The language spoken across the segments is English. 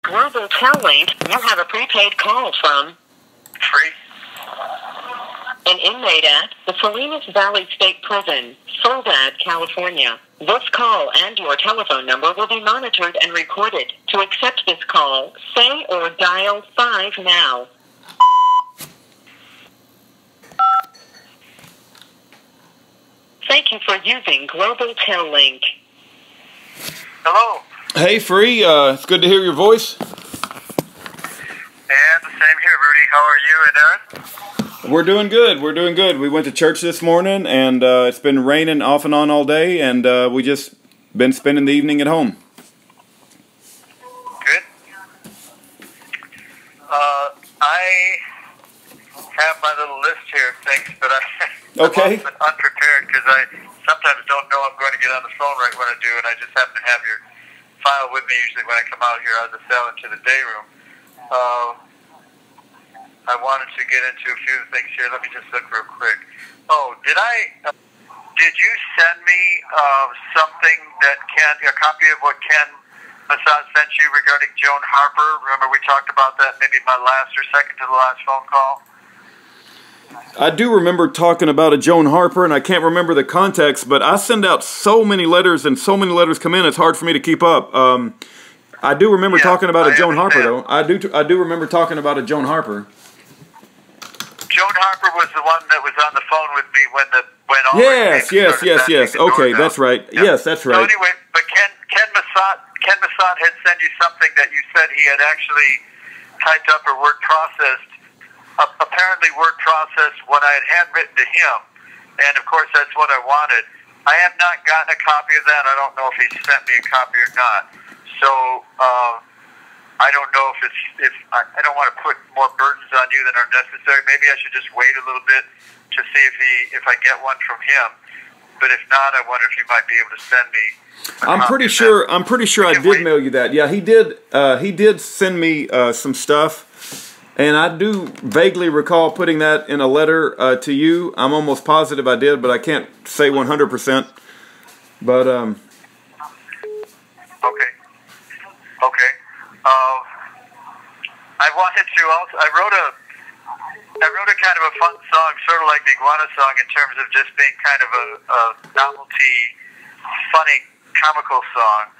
Global Tel Link, you have a prepaid call from Free. an inmate at the Salinas Valley State Prison, Soledad, California. This call and your telephone number will be monitored and recorded. To accept this call, say or dial 5 now. Thank you for using Global Tel Link. Hello. Hey, Free. It's good to hear your voice. And the same here, Rudy. How are you and Aaron? We're doing good. We're doing good. We went to church this morning, and it's been raining off and on all day, and we just been spending the evening at home. Good. I have my little list here of things, but I'm Okay. often unprepared because I sometimes don't know I'm going to get on the phone right when I do, and I just happen to have your file with me usually when I come out here out of the cell into the day room. I wanted to get into a few of the things here. Let me just look real quick. Oh, did you send me something that a copy of what Ken Massad sent you regarding Joan Harper? Remember we talked about that maybe my last or second to the last phone call? I do remember talking about a Joan Harper, and I can't remember the context, but I send out so many letters, and so many letters come in, it's hard for me to keep up. I do remember talking about a Joan Harper, though. I do remember talking about a Joan Harper. Joan Harper was the one that was on the phone with me when all Yes. Okay, that's right. Yep. Yes, that's right. So anyway, but Ken Massad had sent you something that you said he had actually typed up or word processed. Apparently word processed what I had handwritten to him, and of course that's what I wanted. I have not gotten a copy of that. I don't know if he sent me a copy or not. So I don't know if I don't want to put more burdens on you than are necessary. Maybe I should just wait a little bit to see if I get one from him. But if not, I wonder if you might be able to send me. I'm pretty sure I did mail you that. Yeah, he did. He did send me some stuff. And I do vaguely recall putting that in a letter to you. I'm almost positive I did, but I can't say 100%. But Okay. I wanted to also. I wrote a kind of a fun song, sort of like the Iguana song, in terms of just being kind of a novelty, funny, comical song.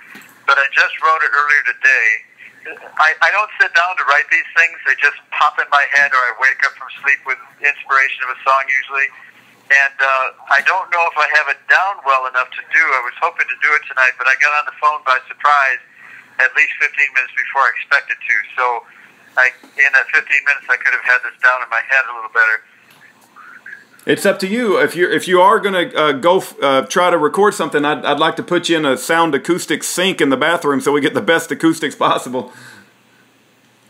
But I just wrote it earlier today. I don't sit down to write these things. They just pop in my head, or I wake up from sleep with inspiration of a song usually. And I don't know if I have it down well enough to do. I was hoping to do it tonight, but I got on the phone by surprise at least 15 minutes before I expected to. So in that 15 minutes, I could have had this down in my head a little better. It's up to you. If you are going to try to record something, I'd like to put you in a sound acoustic sink in the bathroom so we get the best acoustics possible.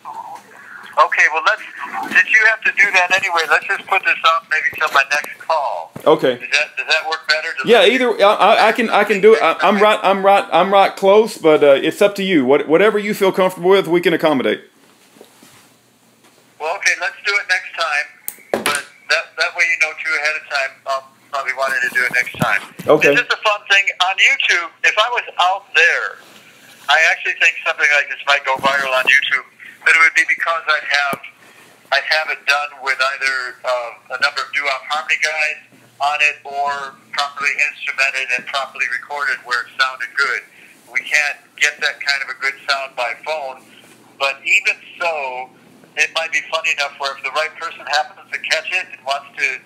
Okay, well since you have to do that anyway, let's just put this off maybe till my next call. Okay. Does that work better? I can do it. I'm right close, but it's up to you. Whatever you feel comfortable with, we can accommodate. Well, okay, let's do it next time. But that way you know too ahead of time. I'll probably wanting to do it next time. Okay. It's just a fun thing on YouTube. If I was out there, I actually think something like this might go viral on YouTube. But it would be because I'd have it done with either a number of doo-wop harmony guys on it, or properly instrumented and properly recorded where it sounded good. We can't get that kind of a good sound by phone, but even so, it might be funny enough where if the right person happens to catch it and wants to,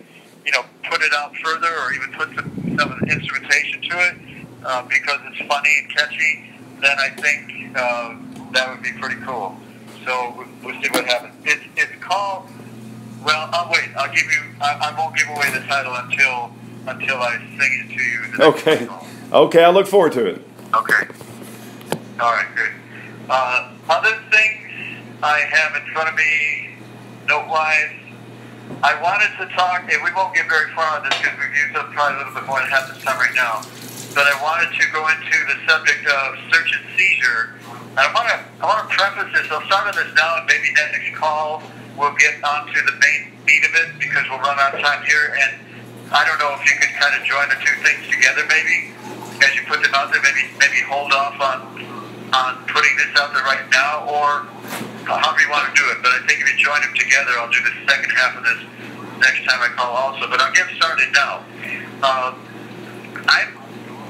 put it out further, or even put some of the instrumentation to it, because it's funny and catchy, then I think that would be pretty cool. So we'll see what happens. It's called. Well, I'll wait. I'll give you. I won't give away the title until I sing it to you. Okay. Okay. I look forward to it. Okay. All right. Good. Other things I have in front of me, note-wise, I wanted to talk. And we won't get very far on this because we've used up probably a little bit more than half this time right now. But I wanted to go into the subject of search and seizure. I want to preface this. I'll start on this now, and maybe next call we'll get onto the main meat of it because we'll run out of time here. And I don't know if you could kind of join the two things together, maybe as you put them out there. Maybe hold off on on putting this out there right now, or however you want to do it. But I think if you join them together, I'll do the second half of this next time I call also. But I'll get started now.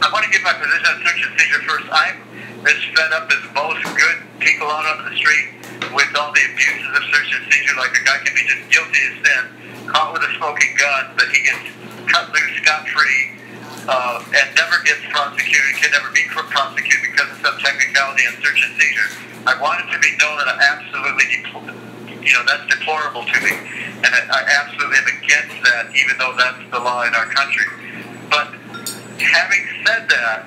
I want to give my position on search and seizure first. I'm as fed up as most good people out on the street with all the abuses of search and seizure. Like a guy can be just guilty as sin, caught with a smoking gun, but he gets cut loose scot-free and never gets prosecuted, can never be prosecuted because of some technicality in search and seizure. I want it to be known that I absolutely, that's deplorable to me, and I absolutely am against that, even though that's the law in our country. But having said that,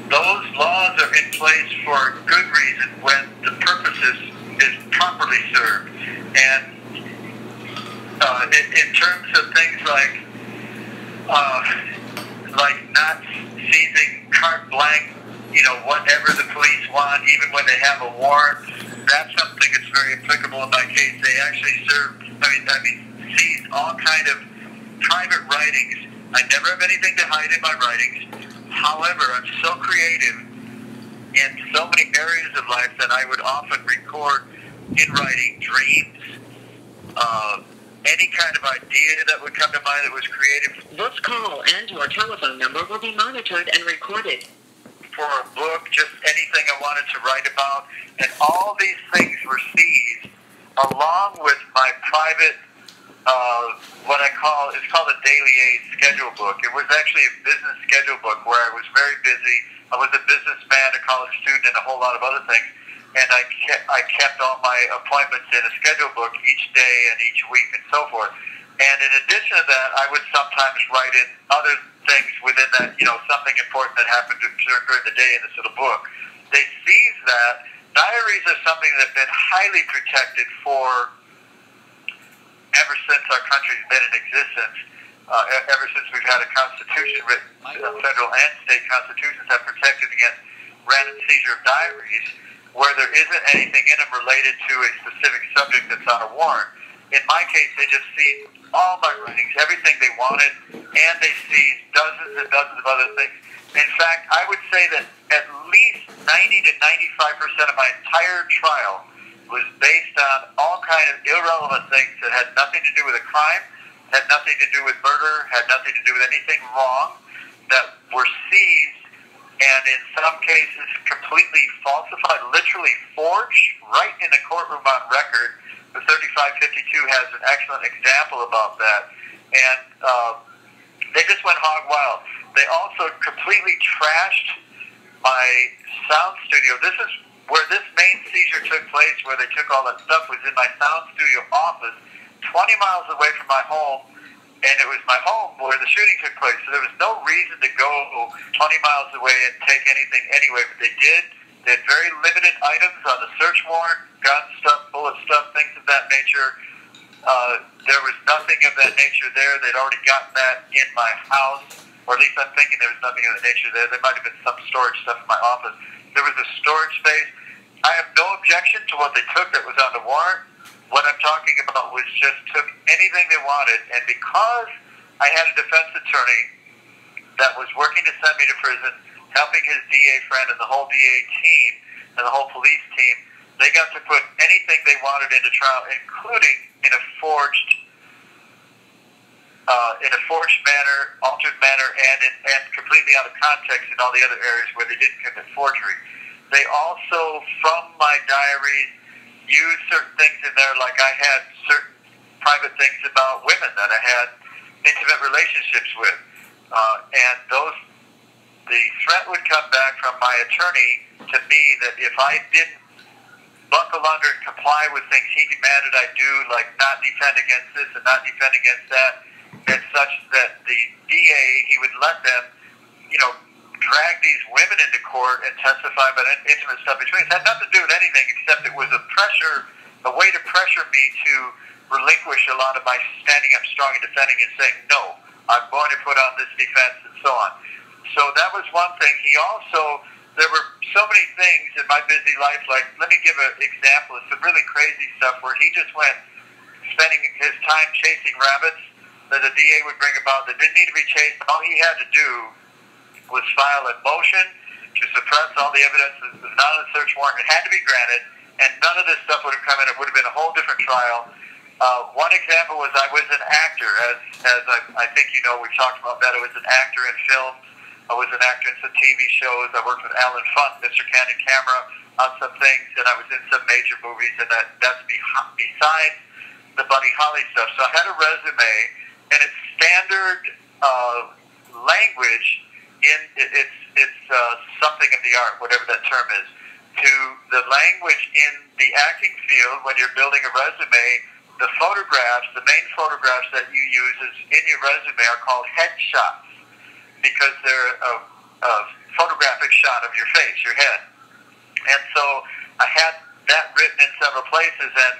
those laws are in place for a good reason when the purpose is properly served. And in terms of things like not seizing carte blanche, whatever the police want, even when they have a warrant, that's something that's very applicable in my case. They actually seized all kind of private writings. I never have anything to hide in my writings. However, I'm so creative in so many areas of life that I would often record in writing dreams, any kind of idea that would come to mind that was creative. This call and your telephone number will be monitored and recorded. For a book, just anything I wanted to write about, and all these things were seized along with my private, it's called a daily aid schedule book. It was actually a business schedule book where I was very busy. I was a businessman, a college student, and a whole lot of other things. And I kept all my appointments in a schedule book each day and each week and so forth. And in addition to that, I would sometimes write in other things within that, something important that happened during the day in this little book. They seized that. Diaries are something that have been highly protected for ever since our country's been in existence. Ever since we've had a constitution written, federal and state constitutions have protected against random seizure of diaries, where there isn't anything in them related to a specific subject that's on a warrant. In my case, they just seized all my writings, everything they wanted, and they seized dozens and dozens of other things. In fact, I would say that at least 90 to 95% of my entire trial was based on all kind of irrelevant things that had nothing to do with a crime, had nothing to do with murder, had nothing to do with anything wrong, that were seized and in some cases completely falsified, literally forged, right in the courtroom on record. The 3552 has an excellent example about that. And they just went hog wild. They also completely trashed my sound studio. This is where this main seizure took place, where they took all that stuff, was in my sound studio office, 20 miles away from my home. And it was my home where the shooting took place. So there was no reason to go 20 miles away and take anything anyway, but they did. They had very limited items on the search warrant, gun stuff, bullet stuff, things of that nature. There was nothing of that nature there. They'd already gotten that in my house, or at least I'm thinking there was nothing of that nature there. There might have been some storage stuff in my office. There was a storage space. I have no objection to what they took that was on the warrant. What I'm talking about was just took anything they wanted, and because I had a defense attorney that was working to send me to prison, helping his DA friend and the whole DA team and the whole police team, they got to put anything they wanted into trial, including in a forged manner, altered manner, and completely out of context in all the other areas where they didn't commit forgery. They also, from my diaries, used certain things in there, like I had certain private things about women that I had intimate relationships with, and the threat would come back from my attorney to me that if I didn't buckle under and comply with things he demanded I do, like not defend against this and not defend against that, and such that the DA, he would let them, drag these women into court and testify about intimate stuff between us. It had nothing to do with anything except it was a way to pressure me to relinquish a lot of my standing up strong and defending and saying, no, I'm going to put on this defense and so on. So that was one thing. There were so many things in my busy life, like, let me give an example of some really crazy stuff where he just went spending his time chasing rabbits that the DA would bring about that didn't need to be chased. All he had to do was file a motion to suppress all the evidence that was not on the search warrant. It had to be granted, and none of this stuff would have come in. It would have been a whole different trial. One example was I was an actor, as I think you know, we talked about that. I was an actor in film. I was an actor in some TV shows. I worked with Alan Funt, Mr. Candid Camera, on some things, and I was in some major movies, and that's besides the Buddy Holly stuff. So I had a resume, and it's standard language it's something of the art, whatever that term is, to the language in the acting field when you're building a resume. The photographs, the main photographs that you use in your resume are called headshots because they're a photographic shot of your face, your head. And so I had that written in several places, and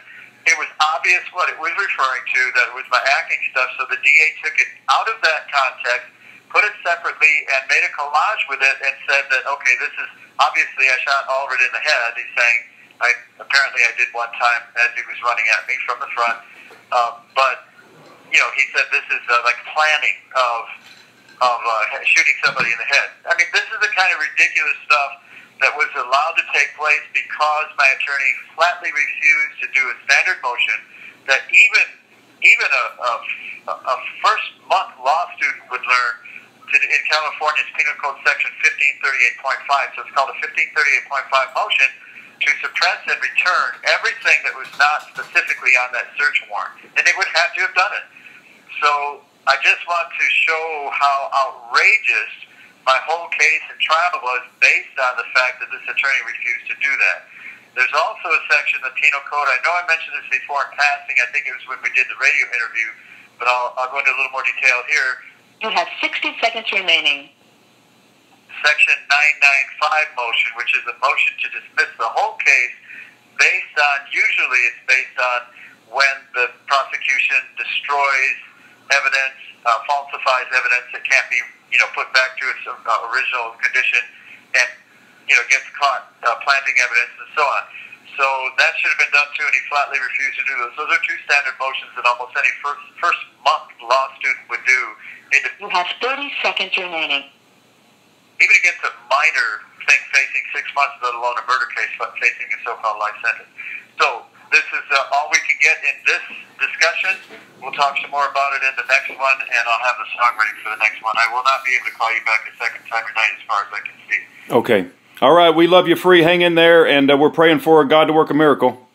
it was obvious what it was referring to, that it was my acting stuff, so the DA took it out of that context, put it separately, and made a collage with it and said that, okay, this is, obviously I shot Allred in the head. He's saying, apparently I did one time as he was running at me from the front, but, you know, he said this is like planning of shooting somebody in the head. I mean, this is the kind of ridiculous stuff that was allowed to take place because my attorney flatly refused to do a standard motion that even a first-month law student would learn in California's Penal Code Section 1538.5. So it's called a 1538.5 motion to suppress and return everything that was not specifically on that search warrant. And they would have to have done it. So I just want to show how outrageous my whole case and trial was based on the fact that this attorney refused to do that. There's also a section in the Penal Code. I know I mentioned this before in passing. I think it was when we did the radio interview, but I'll go into a little more detail here. You have 60 seconds remaining. Section 995 motion, which is a motion to dismiss the whole case based on, usually it's based on when the prosecution destroys evidence, falsifies evidence that can't be, you know, put back to its original condition, and, you know, gets caught planting evidence and so on. So that should have been done too, and he flatly refused to do those. Those are two standard motions that almost any first month law student would do. You have 30 seconds remaining. Even against a minor thing facing 6 months, let alone a murder case facing a so-called life sentence. So this is all we can get in this discussion. We'll talk some more about it in the next one, and I'll have the song ready for the next one. I will not be able to call you back a second time tonight as far as I can see. Okay. All right. We love you, Free. Hang in there, and we're praying for God to work a miracle.